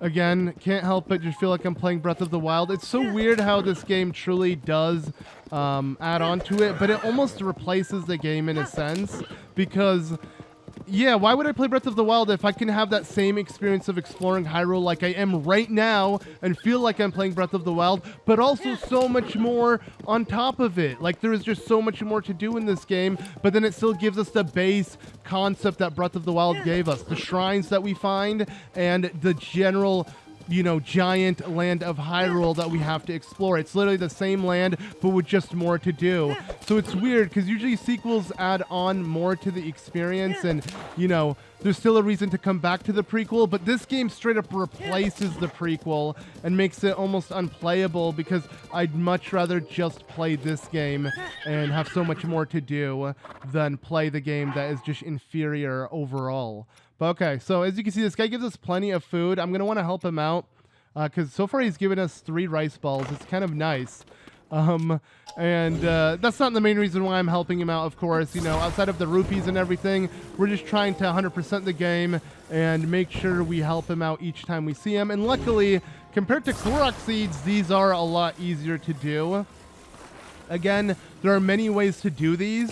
again, can't help but just feel like I'm playing Breath of the Wild. It's so weird how this game truly does add on to it, but it almost replaces the game in a sense, because yeah, why would I play Breath of the Wild if I can have that same experience of exploring Hyrule like I am right now and feel like I'm playing Breath of the Wild, but also so much more on top of it? Like, there is just so much more to do in this game, but then it still gives us the base concept that Breath of the Wild gave us. The shrines that we find and the general, you know, giant land of Hyrule that we have to explore. It's literally the same land, but with just more to do. So it's weird, because usually sequels add on more to the experience, and, you know, there's still a reason to come back to the prequel, but this game straight up replaces the prequel and makes it almost unplayable, because I'd much rather just play this game and have so much more to do than play the game that is just inferior overall. But okay, so as you can see, this guy gives us plenty of food. I'm going to want to help him out, because so far he's given us 3 rice balls. It's kind of nice. And that's not the main reason why I'm helping him out, of course. You know, outside of the rupees and everything, we're just trying to 100% the game and make sure we help him out each time we see him. And luckily, compared to Korok Seeds, these are a lot easier to do. Again, there are many ways to do these.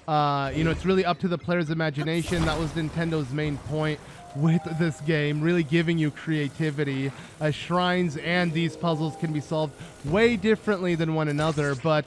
You know, it's really up to the player's imagination. That was Nintendo's main point with this game, really giving you creativity. Shrines and these puzzles can be solved way differently than one another, but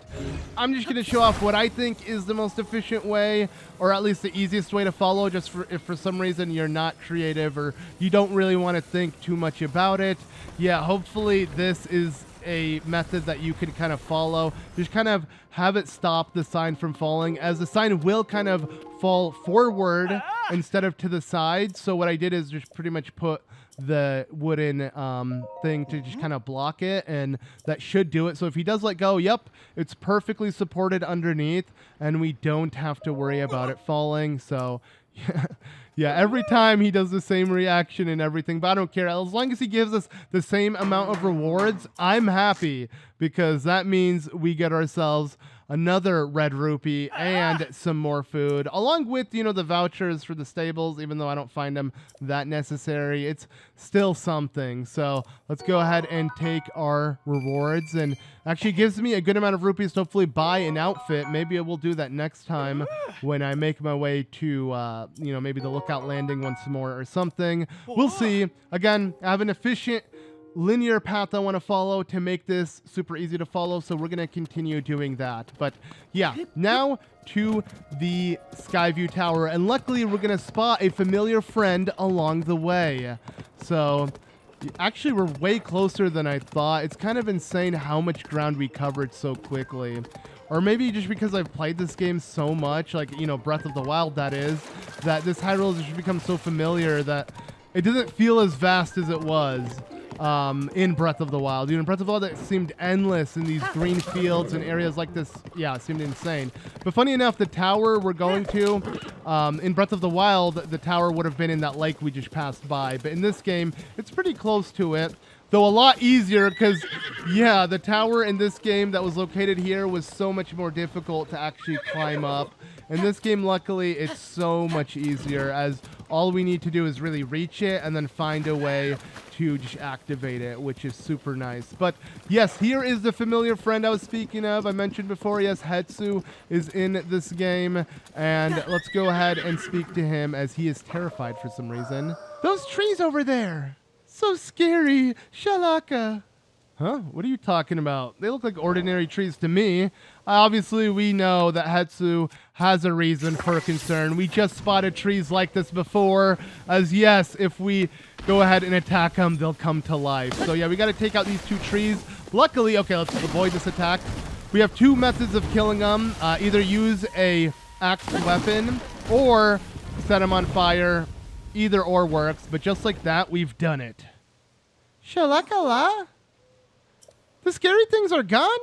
I'm just going to show off what I think is the most efficient way, or at least the easiest way to follow, just for if for some reason you're not creative or you don't really want to think too much about it. Yeah, hopefully this is a method that you can kind of follow. Just kind of have it stop the sign from falling, as the sign will kind of fall forward instead of to the side. So what I did is just pretty much put the wooden thing to just kind of block it, and that should do it. So if he does let go, yep, it's perfectly supported underneath, and we don't have to worry about it falling. So yeah, every time he does the same reaction and everything, but I don't care. As long as he gives us the same amount of rewards, I'm happy, because that means we get ourselves another red rupee and some more food, along with, you know, the vouchers for the stables. Even though I don't find them that necessary, it's still something. So let's go ahead and take our rewards, and actually gives me a good amount of rupees to hopefully buy an outfit. Maybe I will do that next time when I make my way to, you know, maybe the Lookout Landing once more or something. We'll see. Again, I have an efficient linear path I want to follow to make this super easy to follow, so we're going to continue doing that. But yeah, now to the Skyview Tower, and luckily we're going to spot a familiar friend along the way. So actually we're way closer than I thought. It's kind of insane how much ground we covered so quickly. Or maybe just because I've played this game so much, like, you know, Breath of the Wild, that is, that this Hyrule has just become so familiar that it doesn't feel as vast as it was in Breath of the Wild. You know, in Breath of the Wild, it seemed endless in these green fields and areas like this. Yeah, it seemed insane. But funny enough, the tower we're going to, in Breath of the Wild, the tower would have been in that lake we just passed by. But in this game, it's pretty close to it. Though a lot easier, because, yeah, the tower in this game that was located here was so much more difficult to actually climb up. In this game, luckily, it's so much easier, as all we need to do is really reach it and then find a way to just activate it, which is super nice. But yes, here is the familiar friend I was speaking of. I mentioned before, yes, Hestu is in this game, and let's go ahead and speak to him, as he is terrified for some reason. Those trees over there! So scary, Shalaka. Huh? What are you talking about? They look like ordinary trees to me. Obviously, we know that Hestu has a reason for concern. We just spotted trees like this before, as yes, if we go ahead and attack them, they'll come to life. So yeah, we got to take out these 2 trees. Luckily, okay, let's avoid this attack. We have 2 methods of killing them. Either use a axed weapon or set them on fire. Either or works, but just like that, we've done it. Shalakala? The scary things are gone?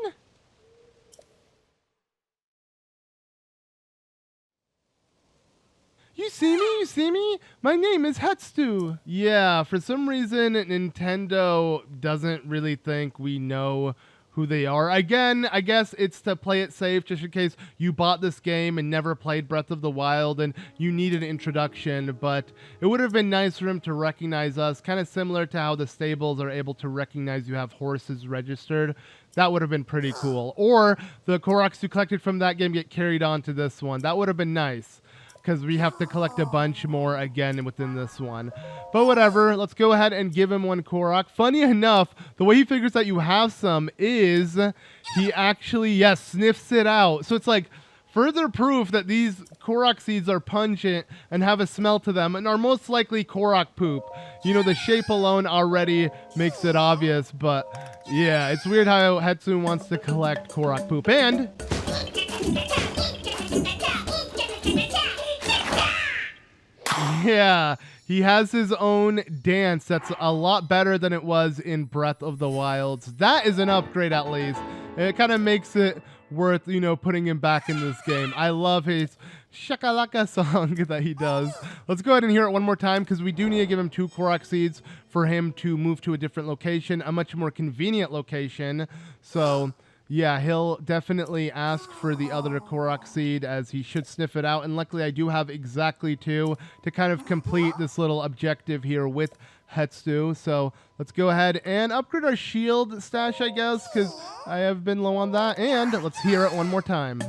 You see me? You see me? My name is Hestu. Yeah, for some reason, Nintendo doesn't really think we know who they are. Again, I guess it's to play it safe, just in case you bought this game and never played Breath of the Wild and you need an introduction, but it would have been nice for him to recognize us, kind of similar to how the stables are able to recognize you have horses registered. That would have been pretty cool. Or the Koroks you collected from that game get carried on to this one. That would have been nice, because we have to collect a bunch more again within this one. But whatever, let's go ahead and give him one Korok. Funny enough, the way he figures out you have some is he actually, yes, sniffs it out. So it's like further proof that these Korok seeds are pungent and have a smell to them and are most likely Korok poop. You know, the shape alone already makes it obvious, but yeah, it's weird how Hestu wants to collect Korok poop. And yeah, he has his own dance that's a lot better than it was in Breath of the Wild. That is an upgrade, at least. It kind of makes it worth, you know, putting him back in this game. I love his shakalaka song that he does. Let's go ahead and hear it one more time, because we do need to give him 2 Korok seeds for him to move to a different location, a much more convenient location. So yeah, he'll definitely ask for the other Korok seed, as he should sniff it out. And luckily, I do have exactly 2 to kind of complete this little objective here with Hestu. So let's go ahead and upgrade our shield stash, I guess, because I have been low on that. And let's hear it one more time.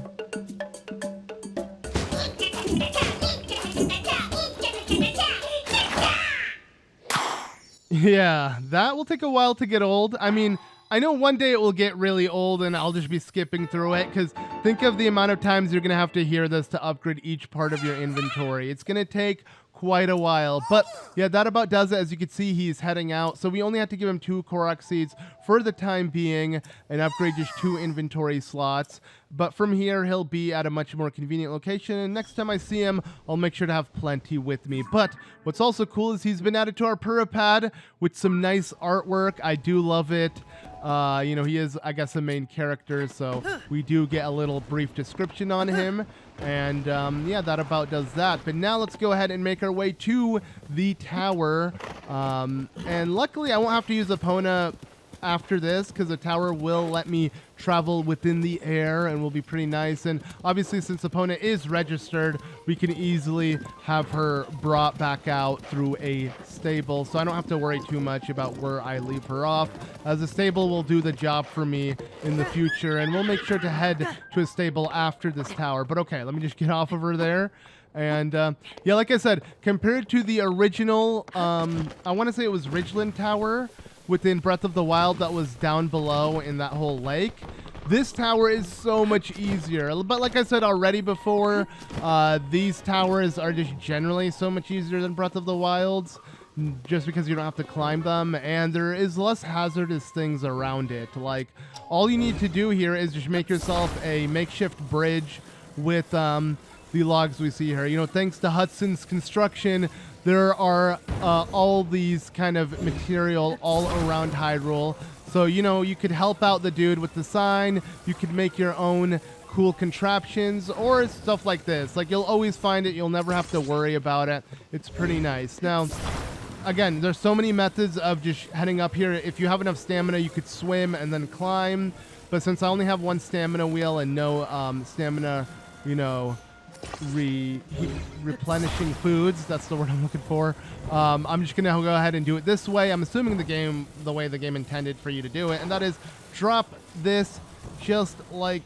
Yeah, that will take a while to get old. I mean, I know one day it will get really old and I'll just be skipping through it, because think of the amount of times you're going to have to hear this to upgrade each part of your inventory. It's going to take quite a while. But yeah, that about does it. As you can see, he's heading out. So we only have to give him 2 Korok seeds for the time being and upgrade just 2 inventory slots. But from here, he'll be at a much more convenient location. And next time I see him, I'll make sure to have plenty with me. But what's also cool is he's been added to our Purapad with some nice artwork. I do love it. You know, he is, I guess, the main character, so we do get a little brief description on him. And yeah, that about does that. But now let's go ahead and make our way to the tower. And luckily, I won't have to use Epona after this, because the tower will let me travel within the air and will be pretty nice. And obviously, since Epona is registered, we can easily have her brought back out through a stable, so I don't have to worry too much about where I leave her off, as the stable will do the job for me in the future. And we'll make sure to head to a stable after this tower. But okay, let me just get off of her there. And yeah, like I said, compared to the original, I want to say it was Ridgeland Tower within Breath of the Wild that was down below in that whole lake, this tower is so much easier. But like I said already before, these towers are just generally so much easier than Breath of the Wild's, just because you don't have to climb them, and there is less hazardous things around it. Like, all you need to do here is just make yourself a makeshift bridge with the logs we see here. You know, thanks to Hudson's construction, there are all these kind of material all around Hyrule. So, you know, you could help out the dude with the sign. You could make your own cool contraptions or stuff like this. Like, you'll always find it. You'll never have to worry about it. It's pretty nice. Now, again, there's so many methods of just heading up here. If you have enough stamina, you could swim and then climb. But since I only have 1 stamina wheel and no stamina, you know, replenishing foods, that's the word I'm looking for, I'm just gonna go ahead and do it this way. I'm assuming the way the game intended for you to do it, and that is drop this just like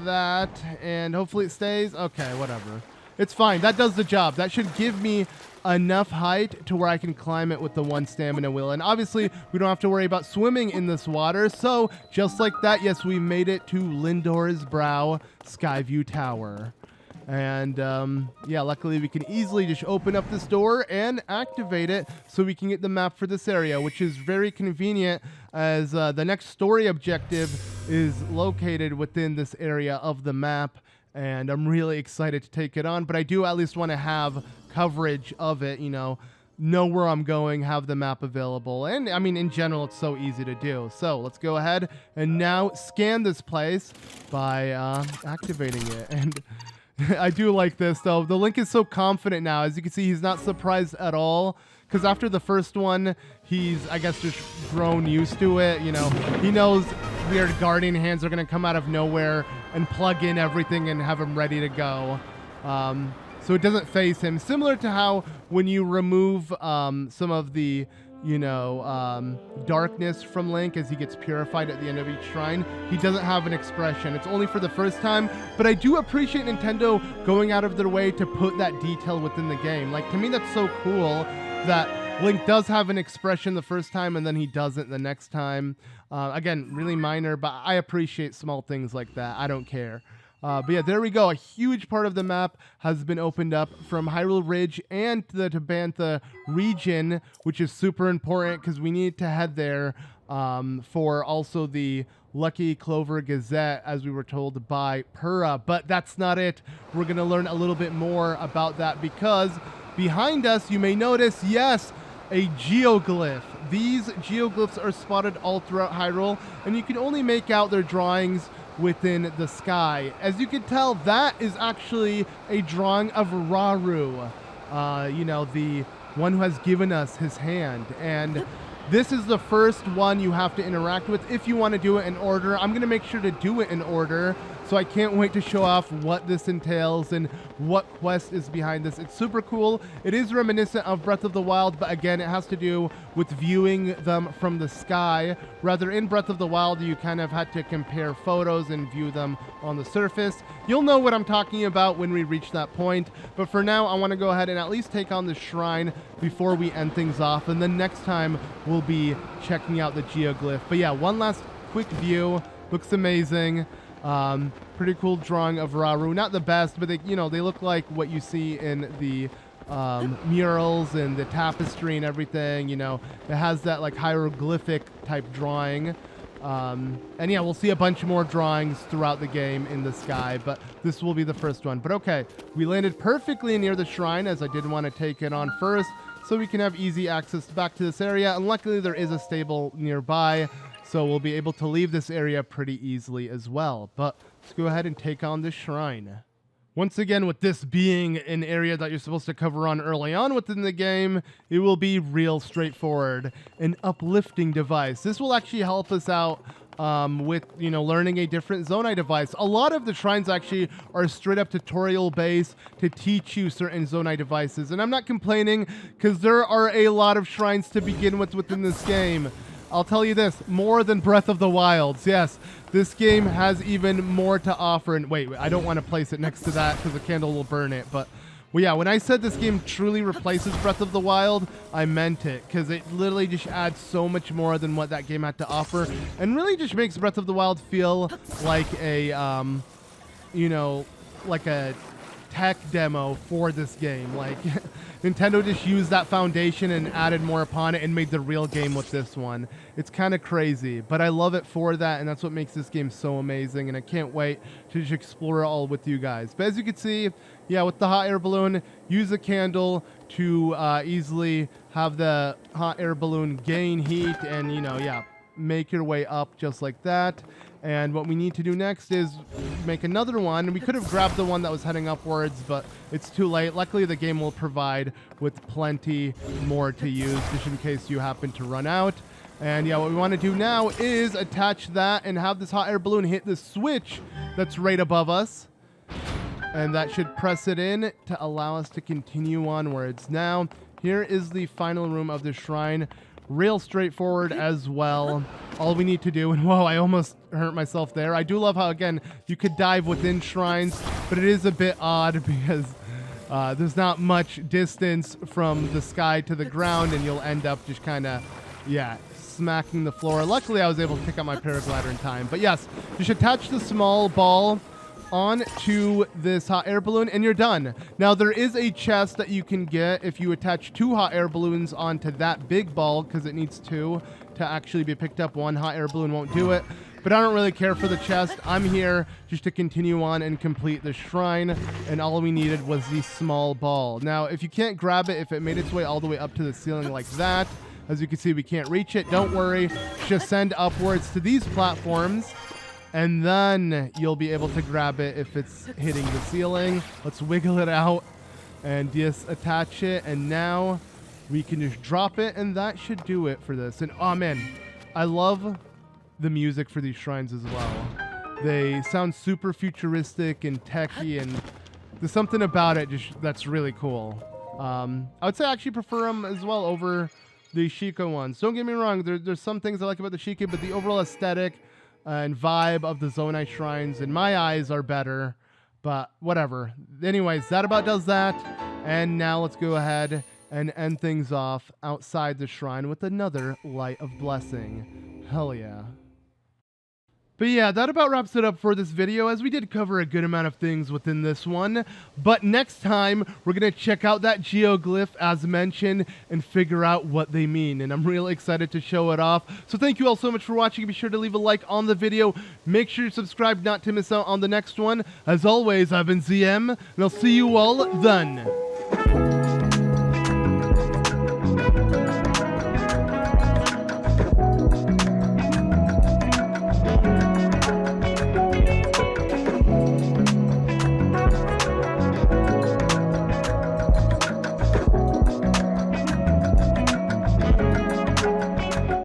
that, and hopefully it stays. Okay, whatever, it's fine. That does the job. That should give me enough height to where I can climb it with the 1 stamina wheel. And obviously we don't have to worry about swimming in this water, so just like that, yes, we made it to LINDOR'S Brow Skyview Tower. And yeah, luckily we can easily just open up this door and activate it so we can get the map for this area, which is very convenient, as the next story objective is located within this area of the map, and I'm really excited to take it on. But I do at least want to have coverage of it, you know where I'm going, have the map available. And I mean, in general, it's so easy to do. So let's go ahead and now scan this place by activating it. And I do like this, though. The Link is so confident now. As you can see, he's not surprised at all, because after the first one, he's, I guess, just grown used to it. You know, he knows weird guardian hands are going to come out of nowhere and plug in everything and have him ready to go. So it doesn't phase him. Similar to how when you remove some of the, darkness from Link as he gets purified at the end of each shrine, he doesn't have an expression. It's only for the first time, but I do appreciate Nintendo going out of their way to put that detail within the game. Like, to me, that's so cool that Link does have an expression the first time and then he doesn't the next time. Again, really minor, but I appreciate small things like that. I don't care. But yeah, there we go. A huge part of the map has been opened up from Hyrule Ridge and the Tabantha region, which is super important because we need to head there for also the Lucky Clover Gazette, as we were told by Purah. But that's not it. We're going to learn a little bit more about that because behind us, you may notice, yes, a geoglyph. These geoglyphs are spotted all throughout Hyrule, and you can only make out their drawings within the sky. As you can tell, that is actually a drawing of Rauru, the one who has given us his hand. And this is the first one you have to interact with if you want to do it in order. I'm going to make sure to do it in order, so I can't wait to show off what this entails and what quest is behind this. It's super cool. It is reminiscent of Breath of the Wild, but again, it has to do with viewing them from the sky. Rather, in Breath of the Wild, you kind of had to compare photos and view them on the surface. You'll know what I'm talking about when we reach that point, but for now, I want to go ahead and at least take on the shrine before we end things off, and then next time, we'll be checking out the geoglyph. But yeah, one last quick view. Looks amazing. Pretty cool drawing of Rauru. Not the best, but they look like what you see in the murals and the tapestry and everything. It has that like hieroglyphic type drawing. And yeah, we'll see a bunch more drawings throughout the game in the sky, but this will be the first one. But okay, we landed perfectly near the shrine, as I did want to take it on first, so we can have easy access back to this area. And luckily there is a stable nearby, so we'll be able to leave this area pretty easily as well. But let's go ahead and take on this shrine. Once again, with this being an area that you're supposed to cover on early on within the game, it will be real straightforward. An uplifting device. This will actually help us out with, learning a different Zonai device. A lot of the shrines actually are straight up tutorial based to teach you certain Zonai devices. And I'm not complaining because there are a lot of shrines to begin with within this game. I'll tell you this, more than Breath of the Wilds. Yes, this game has even more to offer. And wait, I don't want to place it next to that because the candle will burn it. But well, yeah, when I said this game truly replaces Breath of the Wild, I meant it, because it literally just adds so much more than what that game had to offer, and really just makes Breath of the Wild feel like a, like a tech demo for this game. Like, Nintendo just used that foundation and added more upon it and made the real game with this one. It's kind of crazy, but I love it for that, and that's what makes this game so amazing, and I can't wait to just explore it all with you guys. But as you can see, yeah, with the hot air balloon, use a candle to easily have the hot air balloon gain heat and, make your way up just like that. And what we need to do next is make another one. We could have grabbed the one that was heading upwards, but it's too late. Luckily, the game will provide with plenty more to use, just in case you happen to run out. And yeah, what we want to do now is attach that and have this hot air balloon hit the switch that's right above us. And that should press it in to allow us to continue onwards. Now, here is the final room of the shrine. Real straightforward as well. All we need to do, and whoa, I almost hurt myself there. I do love how, again, you could dive within shrines, but it is a bit odd because there's not much distance from the sky to the ground, and you'll end up just kind of, smacking the floor. Luckily, I was able to pick up my paraglider in time. But yes, you should attach the small ball onto this hot air balloon and you're done. Now there is a chest that you can get if you attach 2 hot air balloons onto that big ball, because it needs 2 to actually be picked up. 1 hot air balloon won't do it, but I don't really care for the chest. I'm here just to continue on and complete the shrine, and all we needed was the small ball. Now if you can't grab it, if it made its way all the way up to the ceiling like that, as you can see, we can't reach it. Don't worry, just send upwards to these platforms, and then you'll be able to grab it if it's hitting the ceiling. Let's wiggle it out and just attach it. And now we can just drop it, and that should do it for this. And oh man, I love the music for these shrines as well. They sound super futuristic and techy, and there's something about it that's really cool. I would say I actually prefer them as well over the Sheikah ones. Don't get me wrong, there's some things I like about the Sheikah, but the overall aesthetic and vibe of the Zonai shrines, in my eyes, are better. But whatever. Anyways, that about does that. And now let's go ahead and end things off outside the shrine with another Light of Blessing. Hell yeah. But yeah, that about wraps it up for this video, as we did cover a good amount of things within this one. But next time, we're going to check out that geoglyph as mentioned and figure out what they mean. And I'm really excited to show it off. So thank you all so much for watching. Be sure to leave a like on the video. Make sure you subscribe not to miss out on the next one. As always, I've been ZM, and I'll see you all then.